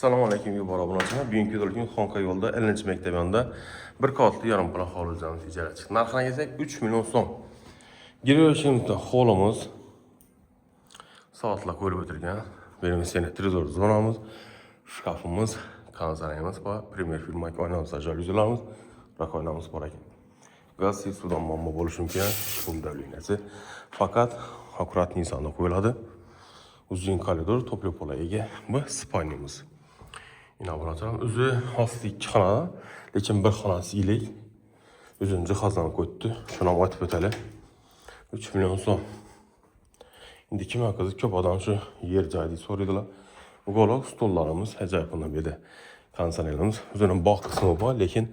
Assalomu alaykum yuqori obunachilar. Bugungi videoda Xonqa yo'lda 50 maktab yonida bir qavatli yarim pala hovli joyimiz ijara chiqdi. Narxini kelsak 3 million so'm. Girishimizda hovlimiz soatlar ko'rib o'tirgan. Benim sanitariya zonamiz, shkafimiz, kanzarayimiz va premier firma oynamiz, jaluzilarimiz, rakoynamiz bor ekan. Gaz suvdan muammo bo'lishi mumkin, shunda liniyasi. Faqat akkurat insonda qo'yiladi. Uzun koridor, to'pli pola ega bu spanyamiz. İnavuratıram. Özü hafta 2 xona, lekin bir xonasi ilik. Özünün cihazlarını koydu. Şuna aytib o'tali. 3 million so'm. Endi kim haqida ko'p odam shu yer joyni so'raydilar. Bu qoloq stollarimiz ajoyibundan beri. Konserlerimiz o'zining bog' qismi bor, lekin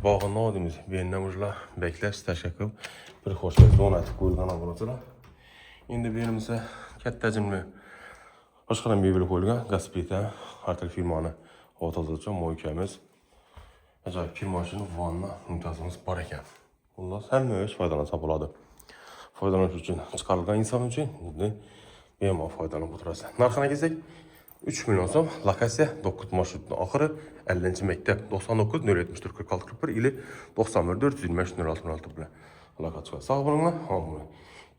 bog'ni nodimiz benamujlar beklash tashakkur bir xo'shlik zona etib qo'yilgan avratlar. Endi berimizda katta jimli boshqa mebel qo'yilgan, gaz plita, har xil firmani Otazıca moykamiz. Ajoyib kir mashina, vanna, mumtozimiz bor ekan. Xullas, hamma ish foydalansa bo'ladi. Foydalanish uchun chiqarilgan inson uchun bemalol foydalanib o'tirasiz. Narxini kelsak 3 million so'm, lokatsiya 9 marshrutning oxiri 50-maktab 99 074 46 41 ili 91 425 06 bilan aloqa chiqadi. Sog' bo'linglar.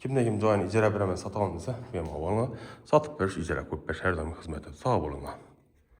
Kimda kim joyini ijara beraman, sota olmasa bemalol sotib berish, ijara ko'p berish har doim xizmat. Sog' bo'linglar.